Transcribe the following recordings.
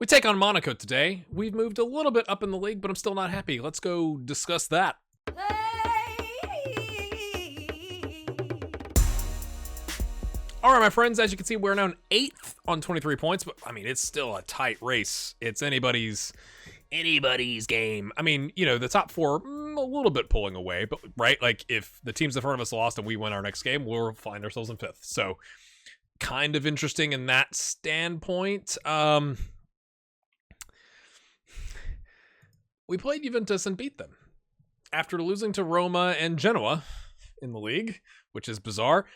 We take on Monaco today. We've moved a little bit up in the league, but I'm still not happy. Let's go discuss that. All right, my friends, as you can see, we're now in 8th on 23 points, but I mean, it's still a tight race. It's anybody's game. I mean, you know, the top four, a little bit pulling away, but right, like if the teams in front of us lost and we win our next game, we'll find ourselves in 5th. So kind of interesting in that standpoint. We played Juventus and beat them after losing to Roma and Genoa in the league, which is bizarre.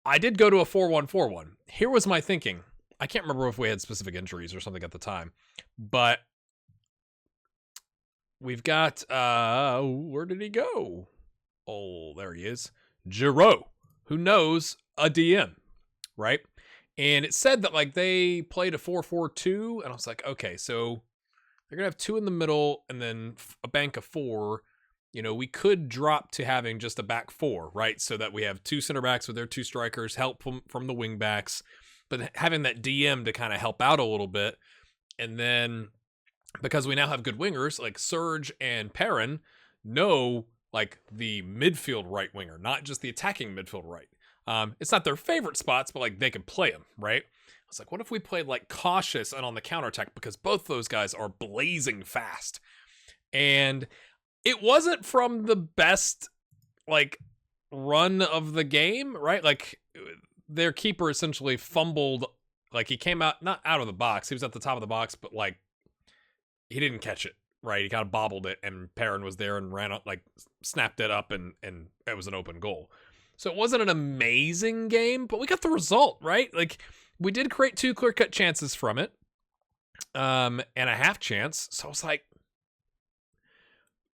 I did go to a 4-1-4-1. Here was my thinking. I can't remember if we had specific injuries or something at the time, but we've got, where did he go? Oh, there he is. Giroud, who knows a DM, right? And it said that like they played a 4-4-2, and I was like, okay, so they're going to have 2 in the middle and then a bank of 4. You know, we could drop to having just a back 4, right? So that we have 2 center backs with their 2 strikers, help from the wing backs, but having that DM to kind of help out a little bit. And then because we now have good wingers like Serge and Perrin know like the midfield right winger, not just the attacking midfield right. It's not their favorite spots, but like they can play them, right? I was like, what if we played like cautious and on the counterattack, because both those guys are blazing fast. And it wasn't from the best like run of the game, right? Like their keeper essentially fumbled, like he came out, not out of the box, he was at the top of the box, but like he didn't catch it, right? He kind of bobbled it, and Perrin was there and ran up, like snapped it up, and it was an open goal. So it wasn't an amazing game, but we got the result, right? Like we did create 2 clear-cut chances from it, and a half chance. So I was like,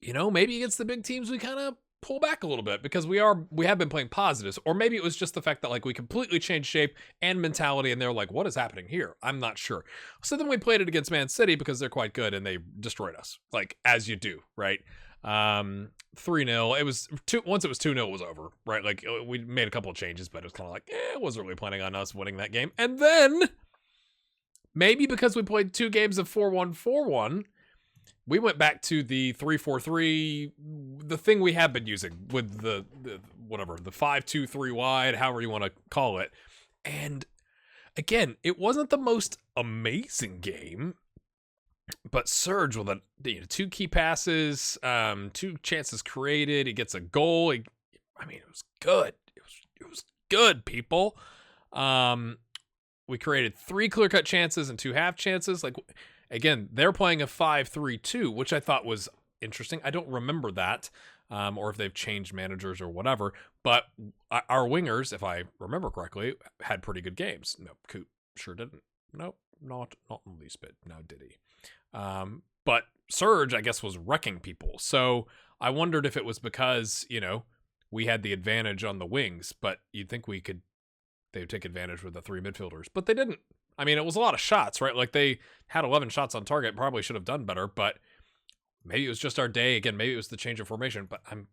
you know, maybe against the big teams we kind of pull back a little bit because we have been playing positives, or maybe it was just the fact that like we completely changed shape and mentality, and they're like, what is happening here? I'm not sure. So then we played it against Man City because they're quite good and they destroyed us, like as you do, right? 3-0. It was once it was 2-0, it was over, right? Like we made a couple of changes, but it was kind of like, I wasn't really planning on us winning that game. And then maybe because we played 2 games of 4-1-4-1, we went back to the 3-4-3, the thing we have been using with the whatever, the 5-2-3 wide, however you want to call it. And again, it wasn't the most amazing game, but Serge with 2 key passes, 2 chances created, he gets a goal. It was good. It was good, people. We created 3 clear-cut chances and 2 half chances. Like, again, they're playing a 5-3-2, which I thought was interesting. I don't remember that, or if they've changed managers or whatever. But our wingers, if I remember correctly, had pretty good games. No, Coop sure didn't. Nope, not in the least bit. No, did he? But Serge, I guess, was wrecking people. So I wondered if it was because, you know, we had the advantage on the wings, but you'd think they would take advantage with the 3 midfielders, but they didn't. I mean, it was a lot of shots, right? Like they had 11 shots on target, probably should have done better, but maybe it was just our day. Again, maybe it was the change of formation, but I'm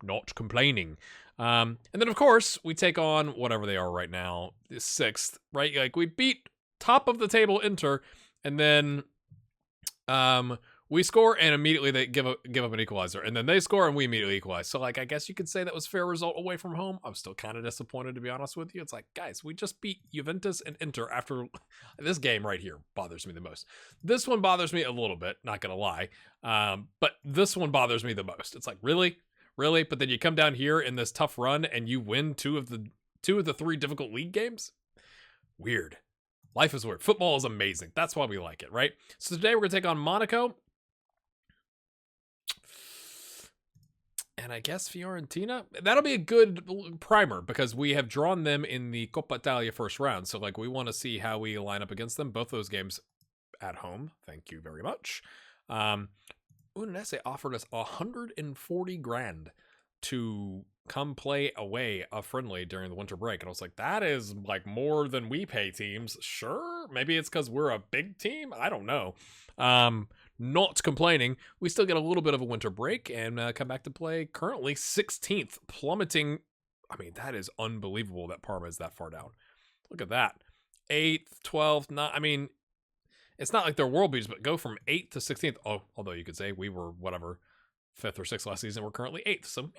not complaining. And then of course we take on whatever they are right now, 6th, right? Like we beat top of the table Inter, and then we score and immediately they give up an equalizer, and then they score and we immediately equalize. So like, I guess you could say that was fair result away from home. I'm still kind of disappointed, to be honest with you. It's like, guys, we just beat Juventus and Inter after this game right here bothers me the most. This one bothers me a little bit, not gonna lie. But this one bothers me the most. It's like, really? But then you come down here in this tough run and you win 2 of the 3 difficult league games? Weird. Life is weird. Football is amazing. That's why we like it, right? So today we're gonna take on Monaco. And I guess Fiorentina, that'll be a good primer because we have drawn them in the Coppa Italia first round. So like we want to see how we line up against them. Both those games at home. Thank you very much. Udinese offered us 140 grand to come play away a friendly during the winter break. And I was like, that is like more than we pay teams. Sure. Maybe it's because we're a big team. I don't know. Not complaining. We still get a little bit of a winter break and come back to play currently 16th, plummeting. I mean, that is unbelievable that Parma is that far down. Look at that. 8th, 12th, not, I mean, it's not like they're world beaters, but go from 8th to 16th. Oh, although you could say we were whatever 5th or 6th last season, we're currently 8th. So,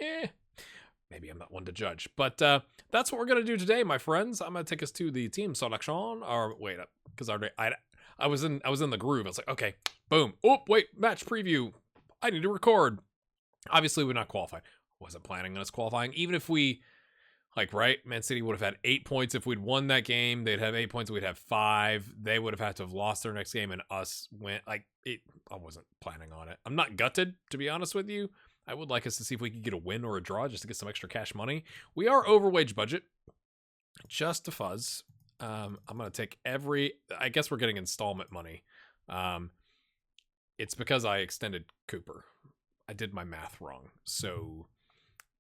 maybe I'm not one to judge. But that's what we're gonna do today, my friends. I'm gonna take us to the team selection. Or wait up, because I was in the groove. I was like, okay, boom. Oh, wait, match preview. I need to record. Obviously, we're not qualified. Wasn't planning on us qualifying. Even if we, like, right, Man City would have had 8 points if we'd won that game. They'd have 8 points. We'd have 5. They would have had to have lost their next game, and us went like it. I wasn't planning on it. I'm not gutted, to be honest with you. I would like us to see if we could get a win or a draw just to get some extra cash money. We are over wage budget, just a fuzz. I'm gonna take I guess we're getting installment money. It's because I extended Cooper. I did my math wrong. So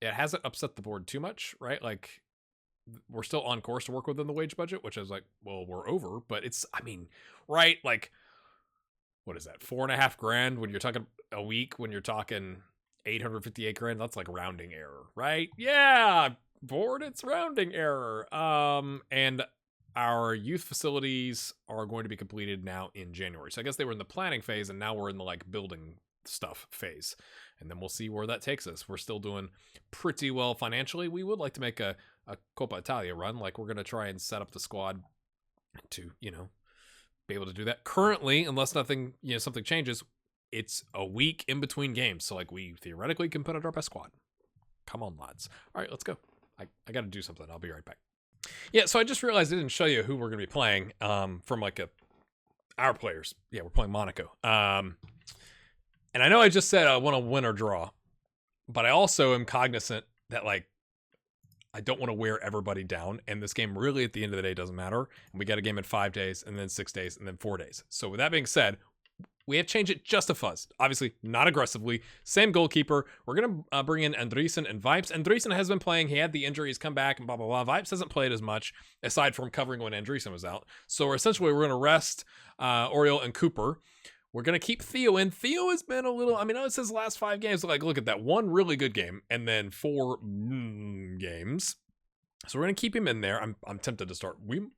it hasn't upset the board too much, right? Like, we're still on course to work within the wage budget, which is like, well, we're over, but it's, I mean, right? Like, what is that? $4,500 when you're talking a week, when you're talking 858 grand, that's like rounding error, right? Yeah, board, it's rounding error. And our youth facilities are going to be completed now in January. So I guess they were in the planning phase, and now we're in the like building stuff phase, and then we'll see where that takes us. We're still doing pretty well financially. We would like to make a Coppa Italia run. Like, we're going to try and set up the squad to, be able to do that. Currently, unless something changes, it's a week in between games. So like, we theoretically can put out our best squad. Come on, lads. All right, let's go. I got to do something. I'll be right back. Yeah, so I just realized I didn't show you who we're going to be playing from like our players. Yeah, we're playing Monaco. And I know I just said I want to win or draw, but I also am cognizant that, like, I don't want to wear everybody down. And this game really, at the end of the day, doesn't matter. And we got a game in 5 days, and then 6 days, and then 4 days. So with that being said, we have changed it just a fuzz. Obviously, not aggressively. Same goalkeeper. We're going to bring in Andreessen and Vipes. Andreessen has been playing. He had the injury. He's come back and blah, blah, blah. Vipes hasn't played as much, aside from covering when Andreessen was out. So essentially, we're going to rest Oriol and Cooper. We're going to keep Theo in. Theo has been a little, I mean, it's his last 5 games. Like, look at that. 1 really good game and then 4 games. So we're going to keep him in there. I'm tempted to start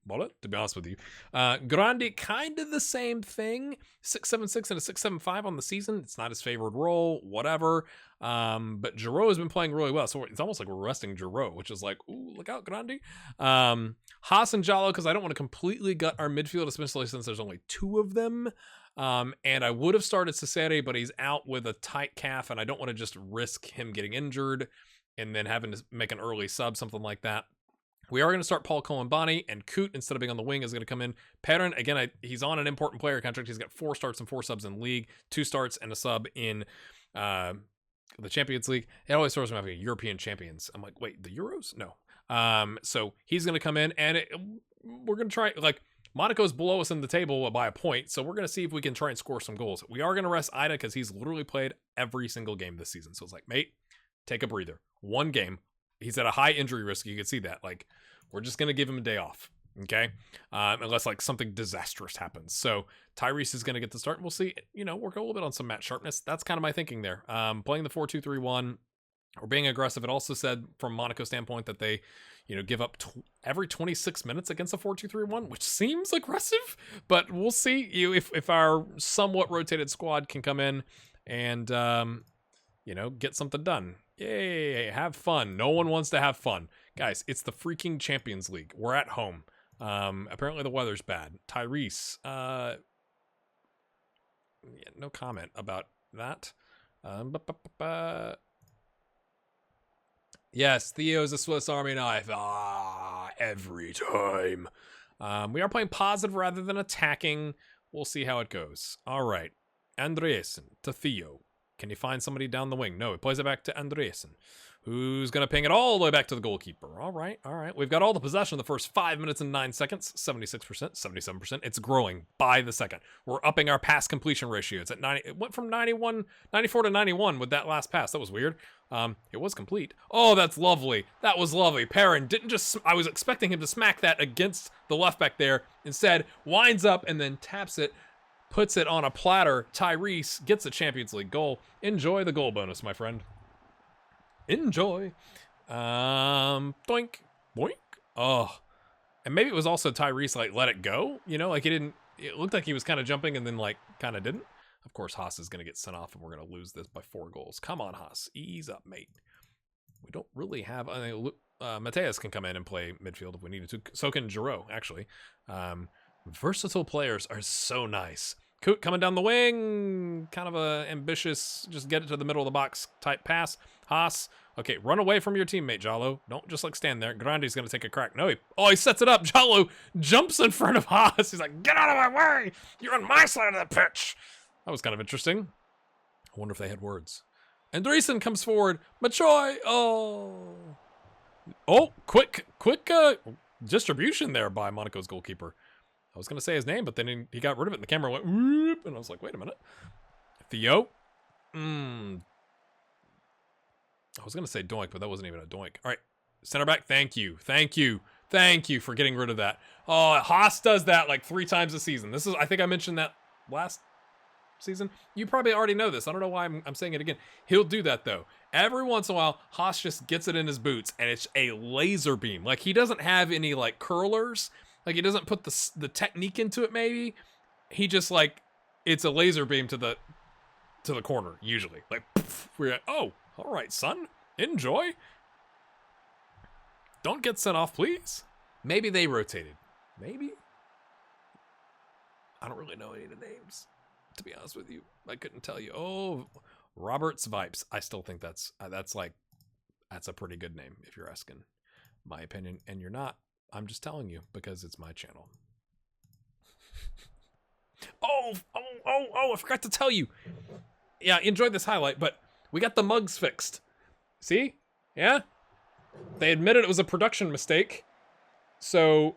Wallet, to be honest with you. Grandi, kind of the same thing. 6.76 and a 6.75 on the season. It's not his favored role, whatever. But Giroud has been playing really well. So it's almost like we're resting Giroud, which is like, ooh, look out, Grandi. Haas and Jallo, because I don't want to completely gut our midfield, especially since there's only 2 of them. And I would have started Cesare, but he's out with a tight calf, and I don't want to just risk him getting injured and then having to make an early sub, something like that. We are going to start Paul Colombani, and Coot, instead of being on the wing, is going to come in. Perrin, again, he's on an important player contract. He's got 4 starts and 4 subs in league, 2 starts and a sub in the Champions League. It always throws me off like European champions. I'm like, wait, the Euros? No. So he's going to come in, and we're going to try, like, Monaco's below us in the table by a point, so we're going to see if we can try and score some goals. We are going to rest Ida because he's literally played every single game this season. So it's like, mate, take a breather. 1 game. He's at a high injury risk. You can see that. Like, we're just going to give him a day off, okay? Unless, like, something disastrous happens. So Tyrese is going to get the start, and we'll see, work a little bit on some match sharpness. That's kind of my thinking there. Playing the 4-2-3-1 or being aggressive. It also said, from Monaco's standpoint, that they, give up every 26 minutes against a 4-2-3-1, which seems aggressive, but we'll see if our somewhat rotated squad can come in and, get something done. Yay, have fun. No one wants to have fun. Guys, it's the freaking Champions League. We're at home. Apparently the weather's bad. Tyrese, no comment about that. Yes, Theo's a Swiss Army knife. Every time. We are playing positive rather than attacking. We'll see how it goes. All right. Andreessen to Theo. Can you find somebody down the wing? No, he plays it back to Andreessen, who's going to ping it all the way back to the goalkeeper. All right. We've got all the possession the first 5 minutes and 9 seconds. 76%, 77%. It's growing by the second. We're upping our pass completion ratio. It's at 90. It went from 94 to 91 with that last pass. That was weird. It was complete. Oh, that's lovely. That was lovely. Perrin didn't just, I was expecting him to smack that against the left back there. Instead, winds up and then taps it. Puts it on a platter. Tyrese gets a Champions League goal. Enjoy the goal bonus, my friend. Enjoy. Boink. Boink. Oh. And maybe it was also Tyrese, like, let it go. Like, he didn't it looked like he was kind of jumping and then like kind of didn't. Of course, Haas is going to get sent off and we're going to lose this by 4 goals. Come on, Haas. Ease up, mate. We don't really have... Mateus can come in and play midfield if we needed to. So can Giroud, actually. Versatile players are so nice. Coot coming down the wing. Kind of a ambitious, just get it to the middle of the box type pass. Haas. Okay, run away from your teammate, Jallo. Don't just like stand there. Grandi's going to take a crack. No, he sets it up. Jallo jumps in front of Haas. He's like, get out of my way. You're on my side of the pitch. That was kind of interesting. I wonder if they had words. Andreessen comes forward. Machoy. Oh, quick distribution there by Monaco's goalkeeper. I was going to say his name, but then he got rid of it and the camera went, whoop, and I was like, wait a minute. Theo. I was going to say doink, but that wasn't even a doink. All right, center back, thank you for getting rid of that. Oh, Haas does that like 3 times a season. I think I mentioned that last season. You probably already know this. I don't know why I'm saying it again. He'll do that though. Every once in a while, Haas just gets it in his boots and it's a laser beam. Like he doesn't have any like curlers. Like he doesn't put the technique into it maybe. He just like, it's a laser beam to the corner usually. Like, poof, we're like, oh, all right, son. Enjoy. Don't get sent off, please. Maybe they rotated. Maybe. I don't really know any of the names. To be honest with you, I couldn't tell you. Oh, Roberts Vipes. I still think that's a pretty good name if you're asking my opinion, and you're not. I'm just telling you because it's my channel. Oh! I forgot to tell you. Yeah, enjoyed this highlight, but we got the mugs fixed. See? Yeah? They admitted it was a production mistake. So,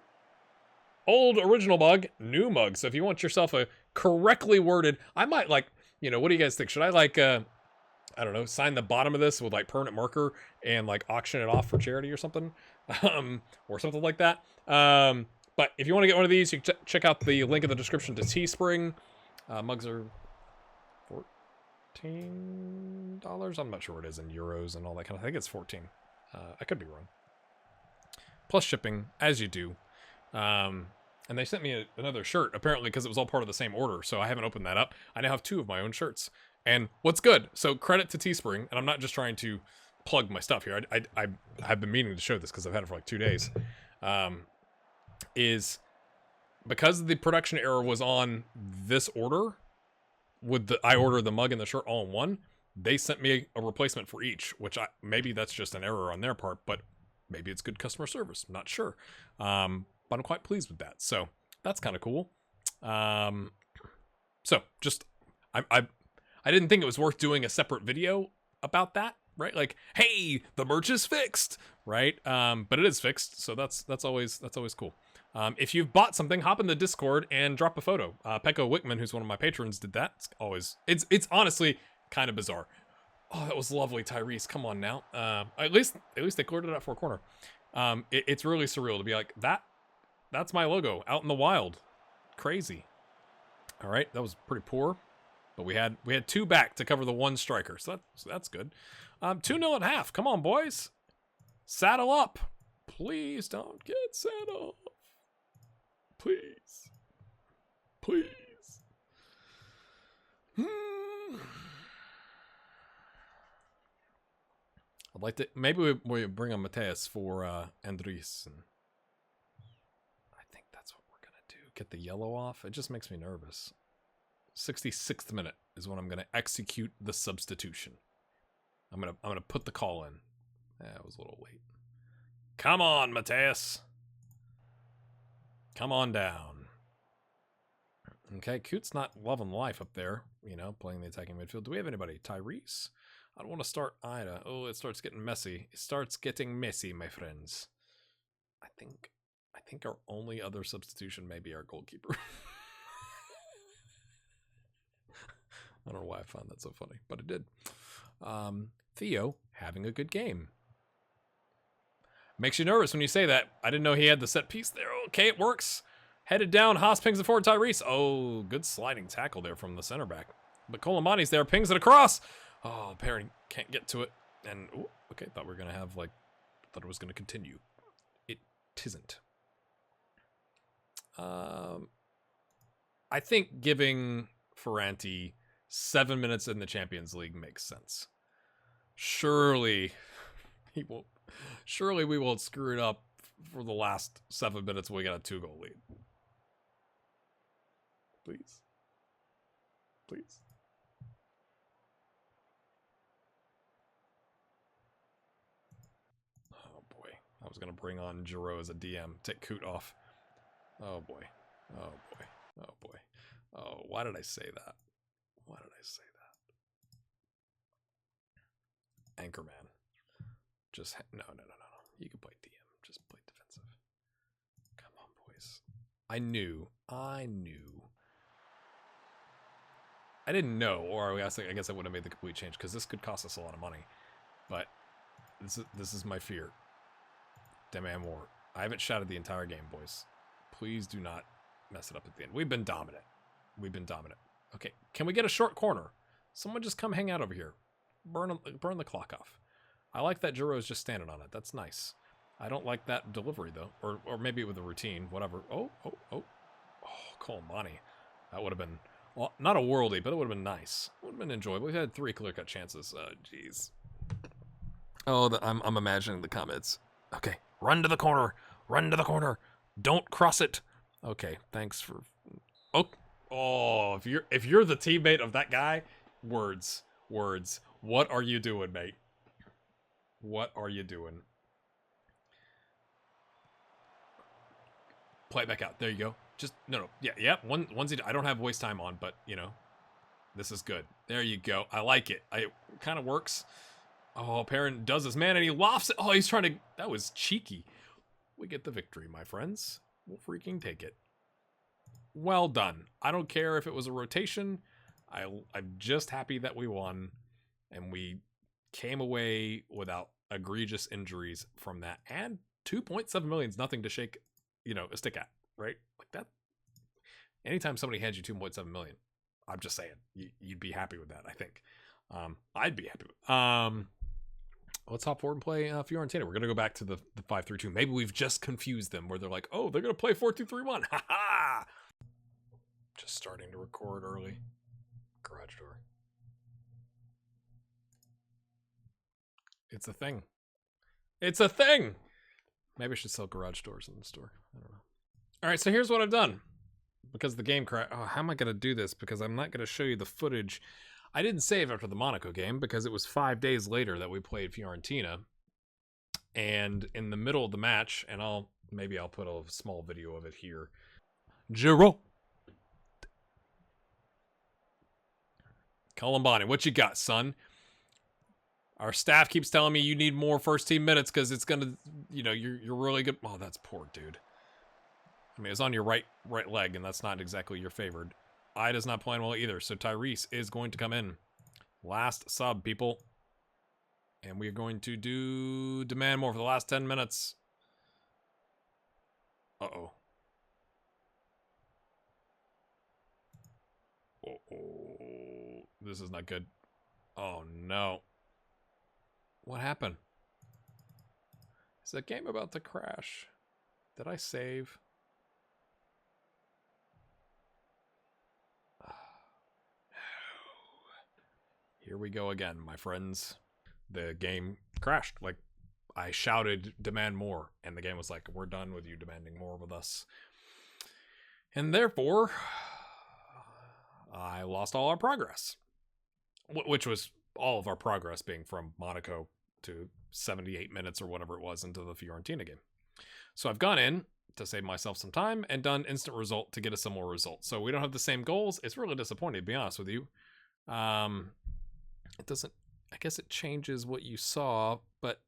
old original mug, new mug. So if you want yourself a correctly worded, I might like, what do you guys think? Should I like, I don't know, sign the bottom of this with like permanent marker and like auction it off for charity or something? Or something like that. But if you want to get one of these, you can check out the link in the description to Teespring. Mugs are $14. I'm not sure what it is in euros and all that kind of. I think it's 14. I could be wrong. Plus shipping, as you do. And they sent me another shirt, apparently because it was all part of the same order, so I haven't opened that up. I now have 2 of my own shirts. And what's good, so credit to Teespring, and I'm not just trying to plug my stuff here. I've been meaning to show this because I've had it for like 2 days. Is because the production error was on this order, I ordered the mug and the shirt all in one, they sent me a replacement for each, which maybe that's just an error on their part, but maybe it's good customer service. I'm not sure. But I'm quite pleased with that. So that's kind of cool. So just, I didn't think it was worth doing a separate video about that, right? Like, hey, the merch is fixed, right? But it is fixed. So that's always cool. If you've bought something, hop in the Discord and drop a photo. Pekko Wickman, who's one of my patrons, did that. It's honestly kind of bizarre. Oh, that was lovely, Tyrese. Come on now. At least they cleared it up for a corner. It's really surreal to be like, that's my logo out in the wild. Crazy. All right, that was pretty poor, but we had 2 back to cover the 1 striker, so that's good. 2-0 at half. Come on, boys. Saddle up. Please don't get set off. Please. I'd like to, maybe we bring on Mateus for Andries. I think that's what we're gonna do. Get the yellow off. It just makes me nervous. 66th minute is when I'm gonna execute the substitution. I'm gonna put the call in. It was a little late. Come on, Mateus. Come on down. Okay, Coot's not loving life up there, playing the attacking midfield. Do we have anybody? Tyrese? I don't want to start Ida. Oh, it starts getting messy. It starts getting messy, my friends. I think our only other substitution may be our goalkeeper. I don't know why I found that so funny, but it did. Theo having a good game. Makes you nervous when you say that. I didn't know he had the set piece there. Okay, it works. Headed down, Haas pings it forward, Tyrese. Oh, good sliding tackle there from the center back. But Colomani's there, pings it across. Oh, Perry can't get to it. And, ooh, okay, thought we were going to have, thought it was going to continue. It tisn't. I think giving Ferranti 7 minutes in the Champions League makes sense. Surely he won't. Surely we won't screw it up for the last 7 minutes when we got a 2-goal lead. Please. Please. Oh boy. I was going to bring on Giroud as a DM. Take Coot off. Oh boy. Oh boy. Oh boy. Oh, why did I say that? Why did I say that? Anchorman. Just no. You can play DM. Just play defensive. Come on, boys. I didn't know, or I guess I would have made the complete change because this could cost us a lot of money. But this is my fear. Demand more. I haven't shouted the entire game, boys. Please do not mess it up at the end. We've been dominant. Okay, can we get a short corner? Someone just come hang out over here. Burn the clock off. I like that Giroud's just standing on it. That's nice. I don't like that delivery, though. Or maybe with a routine, whatever. Oh, Colomani. That would have been, well, not a worldie, but it would have been nice. It would have been enjoyable. We've had 3 clear-cut chances. Jeez. Oh, I'm imagining the comments. Okay, run to the corner. Don't cross it. Okay, thanks for... Oh, if you're the teammate of that guy, words. What are you doing, mate? What are you doing? Play it back out. There you go. Just no. Yeah. Onesie. I don't have waste time on, but you know, this is good. There you go. I like it. It kind of works. Oh, Perrin does his man and he lofts it. Oh, he's trying to. That was cheeky. We get the victory, my friends. We'll freaking take it. Well done. I don't care if it was a rotation. I'm just happy that we won, and we came away without egregious injuries from that. And 2.7 million is nothing to shake, a stick at, right? Like that. Anytime somebody hands you 2.7 million, I'm just saying, you'd be happy with that, I think. I'd be happy with let's hop forward and play Fiorentina. We're going to go back to the 5-3-2. Maybe we've just confused them where they're like, oh, they're going to play 4-2-3-1. Ha ha! Just starting to record early. Garage door. It's a thing. Maybe I should sell garage doors in the store. I don't know. All right, so here's what I've done. Because the game crashed. Oh, how am I going to do this? Because I'm not going to show you the footage. I didn't save after the Monaco game because it was 5 days later that we played Fiorentina. And in the middle of the match, and maybe I'll put a small video of it here. Giroud. Colombani, what you got, son? Our staff keeps telling me you need more first team minutes because it's gonna, you're really good. Oh, that's poor, dude. I mean, it's on your right leg, and that's not exactly your favored. Ida's not playing well either, so Tyrese is going to come in. Last sub, people. And we're going to demand more for the last 10 minutes. Uh-oh. Oh, this is not good. Oh, no. What happened? Is that game about to crash? Did I save? Here we go again, my friends. The game crashed. Like, I shouted, demand more. And the game was like, we're done with you demanding more with us. And therefore, I lost all our progress. Which was all of our progress being from Monaco to 78 minutes or whatever it was into the Fiorentina game. So I've gone in to save myself some time and done instant result to get us some more results. So we don't have the same goals. It's really disappointing, to be honest with you. It doesn't, I guess it changes what you saw, but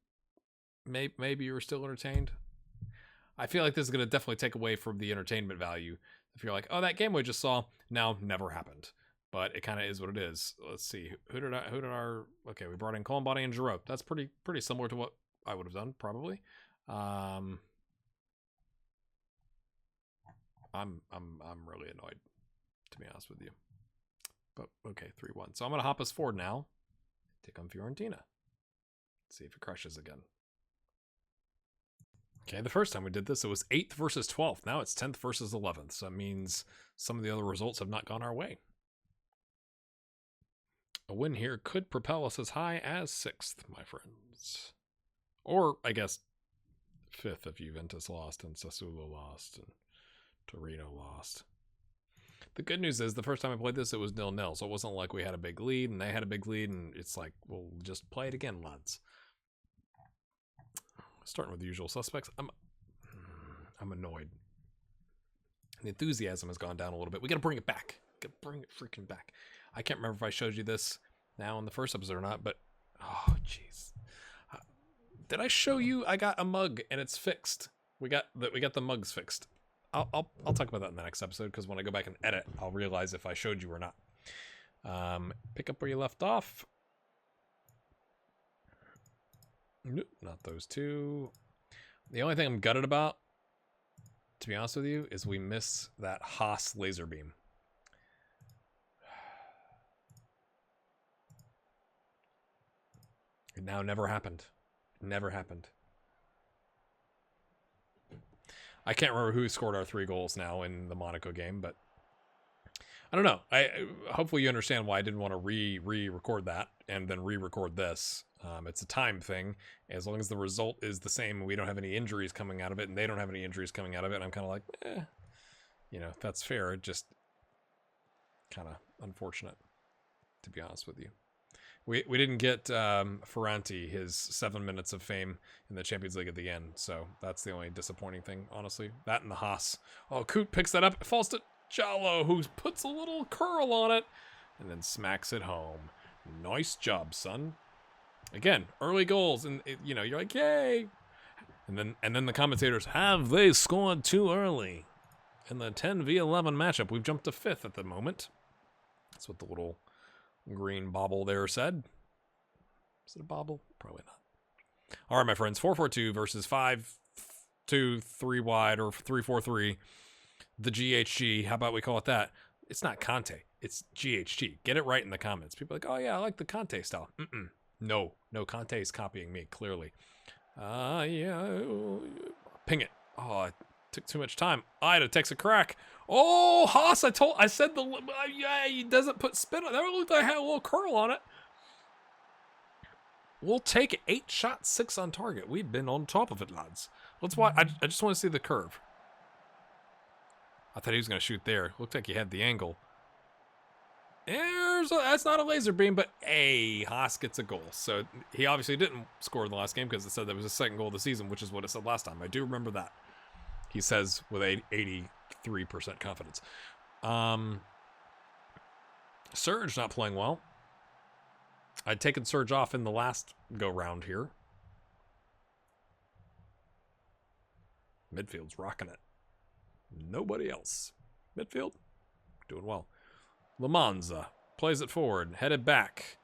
maybe you were still entertained. I feel like this is going to definitely take away from the entertainment value. If you're like, oh, that game we just saw now never happened. But it kind of is what it is. Let's see. Okay, we brought in Colombani and Giroud. That's pretty similar to what I would have done, probably. I'm really annoyed, to be honest with you. But okay, 3-1. So I'm gonna hop us forward now. Take on Fiorentina. See if it crashes again. Okay, the first time we did this, it was 8th versus 12th. Now it's 10th versus 11th. So that means some of the other results have not gone our way. A win here could propel us as high as 6th, my friends. Or, I guess, 5th if Juventus lost and Sassuolo lost and Torino lost. The good news is the first time I played this, it was 0-0. So it wasn't like we had a big lead and they had a big lead. And it's like, we'll just play it again, lads. Starting with the usual suspects. I'm annoyed. The enthusiasm has gone down a little bit. We got to bring it back. Got to bring it freaking back. I can't remember if I showed you this now in the first episode or not, but oh jeez. Did I show you I got a mug and it's fixed? We got the mugs fixed. I'll talk about that in the next episode because when I go back and edit, I'll realize if I showed you or not. Pick up where you left off. Nope, not those two. The only thing I'm gutted about, to be honest with you, is we miss that Haas laser beam. It now never happened. Never happened. I can't remember who scored our 3 goals now in the Monaco game, but I don't know. Hopefully you understand why I didn't want to re-record that and then re-record this. It's a time thing. As long as the result is the same and we don't have any injuries coming out of it and they don't have any injuries coming out of it, I'm kind of like, you know, that's fair. It just kind of unfortunate, to be honest with you. We didn't get Ferranti his 7 minutes of fame in the Champions League at the end, so that's the only disappointing thing, honestly. That and the Haas. Oh, Coot picks that up. It falls to Giallo, who puts a little curl on it and then smacks it home. Nice job, son. Again, early goals, and you know, you're like, yay! And then the commentators, have they scored too early? In the 10v11 matchup, we've jumped to 5th at the moment. That's what the little green bobble there said. Is it a bobble? Probably not. All right, my friends, 4-4-2 versus 5-2-3 wide or 3-4-3. The GHG. How about we call it that? It's not Conte. It's GHG. Get it right in the comments. People are like, oh yeah, I like the Conte style. No, Conte is copying me clearly. Yeah, ping it. Oh, it took too much time. Ida takes a crack. Oh, Haas! I said yeah, he doesn't put spin on it. That looked like I had a little curl on it. We'll take it. 8 shots, 6 on target. We've been on top of it, lads. Let's watch. I just want to see the curve. I thought he was going to shoot there. Looked like he had the angle. That's not a laser beam, but hey, Haas gets a goal. So he obviously didn't score in the last game because it said that was his second goal of the season, which is what it said last time. I do remember that. He says with 83% confidence. Serge not playing well. I'd taken Serge off in the last go-round here. Midfield's rocking it. Nobody else. Midfield, doing well. Lamanza plays it forward, headed back.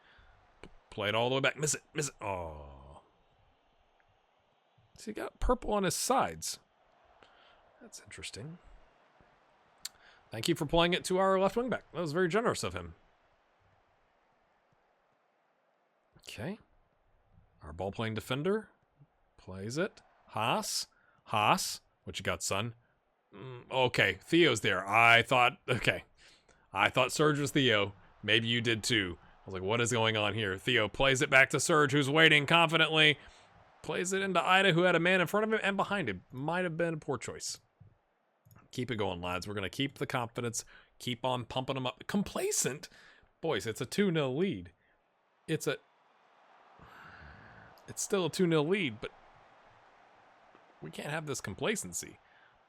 Played all the way back. Miss it. Oh. So he got purple on his sides. That's interesting. Thank you for playing it to our left wing back. That was very generous of him. Okay. Our ball playing defender plays it. Haas. What you got, son? Okay, Theo's there. I thought Serge was Theo. Maybe you did too. I was like, what is going on here? Theo plays it back to Serge, who's waiting confidently. Plays it into Ida, who had a man in front of him and behind him. Might have been a poor choice. Keep it going, lads. We're going to keep the confidence. Keep on pumping them up. Complacent? Boys, it's a 2-0 lead. It's still a 2-0 lead, but we can't have this complacency.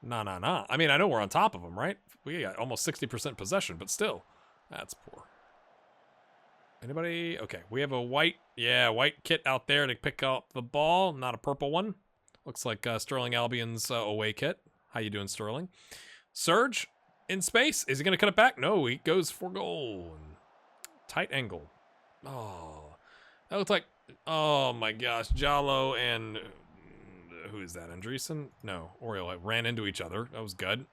Nah. I mean, I know we're on top of them, right? We got almost 60% possession, but still. That's poor. Anybody? Okay, we have a white kit out there to pick up the ball. Not a purple one. Looks like Sterling Albion's away kit. How you doing, Sterling? Serge in space. Is he going to cut it back? No, he goes for goal. Tight angle. Oh, that looks like, oh my gosh, Giallo and who is that? Andreessen? No, Oriole ran into each other. That was good.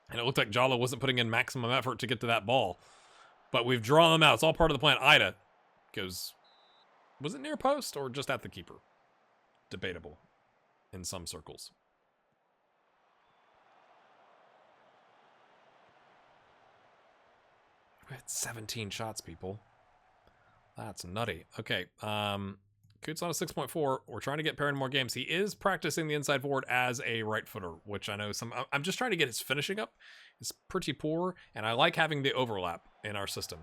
And it looked like Giallo wasn't putting in maximum effort to get to that ball. But we've drawn them out. It's all part of the plan. Ida goes, was it near post or just at the keeper? Debatable in some circles. We had 17 shots, people. That's nutty. Okay, Coots on a 6.4. We're trying to get Perrin more games. He is practicing the inside forward as a right footer, which I know I'm just trying to get his finishing up. It's pretty poor, and I like having the overlap in our system.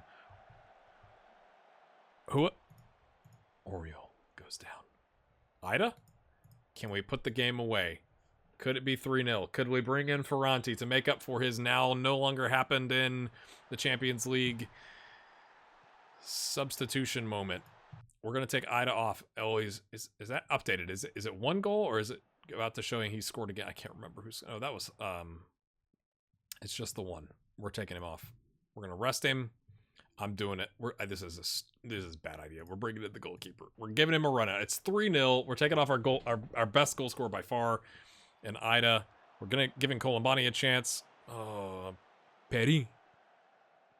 Who? Oriole goes down. Ida? Can we put the game away? Could it be 3-0? Could we bring in Ferranti to make up for his now no longer happened in the Champions League substitution moment? We're going to take Ida off. Oh, is that updated? Is it 1 goal, or is it about to showing he scored again? I can't remember who's. Oh, that was it's just the one. We're taking him off. We're going to rest him. I'm doing it. This is a bad idea. We're bringing in the goalkeeper. We're giving him a run out. It's 3-0. We're taking off our best goal scorer by far, and Ida. We're giving Colombani a chance. Perry.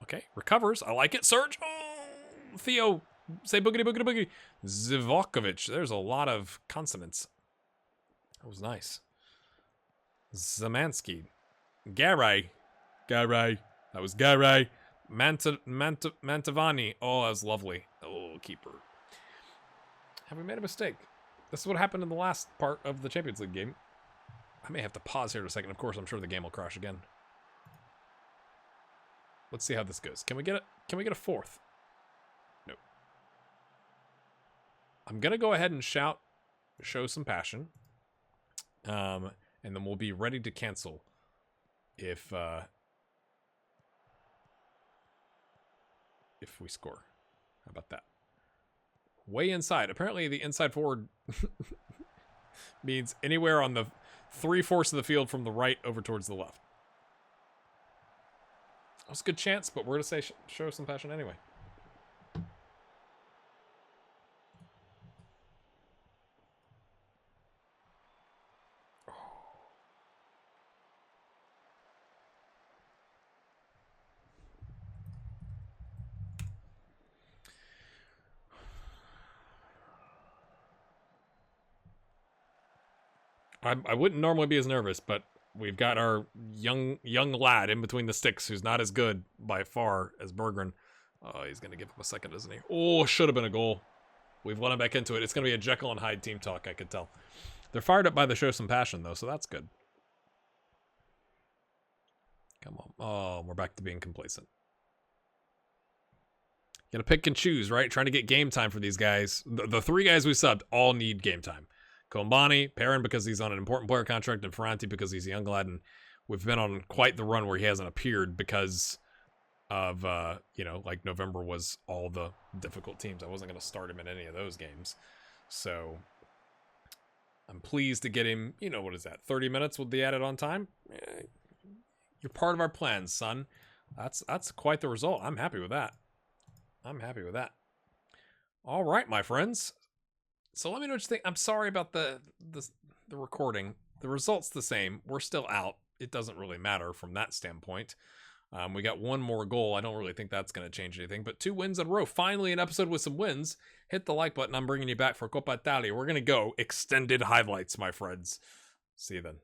Okay, recovers. I like it. Serge. Oh, Theo. Say boogity boogity boogity. Zivokovic. There's a lot of consonants. That was nice. Zamansky. Garay. That was Garay. Mantavani. Oh, that was lovely. Oh, keeper. Have we made a mistake? This is what happened in the last part of the Champions League game. I may have to pause here in a second. Of course, I'm sure the game will crash again. Let's see how this goes. Can we get it? Can we get a fourth? Nope. I'm gonna go ahead and shout, show some passion, and then we'll be ready to cancel if we score. How about that? Way inside. Apparently, the inside forward means anywhere on the 3/4 of the field from the right over towards the left. That was a good chance, but we're going to say show some passion anyway. I wouldn't normally be as nervous, but we've got our young lad in between the sticks who's not as good by far as Berggren. Oh, he's going to give him a second, isn't he? Oh, should have been a goal. We've let him back into it. It's going to be a Jekyll and Hyde team talk, I could tell. They're fired up by the show some passion, though, so that's good. Come on. Oh, we're back to being complacent. You got to pick and choose, right? Trying to get game time for these guys. The 3 guys we subbed all need game time. Colombani, Perrin because he's on an important player contract, and Ferranti because he's a young lad, and we've been on quite the run where he hasn't appeared because of, like November was all the difficult teams. I wasn't going to start him in any of those games. So I'm pleased to get him, what is that, 30 minutes with the added on time? You're part of our plans, son. That's quite the result. I'm happy with that. All right, my friends. So let me know what you think. I'm sorry about the recording. The result's the same. We're still out. It doesn't really matter from that standpoint. We got 1 more goal. I don't really think that's going to change anything. But 2 wins in a row. Finally, an episode with some wins. Hit the like button. I'm bringing you back for Coppa Italia. We're going to go extended highlights, my friends. See you then.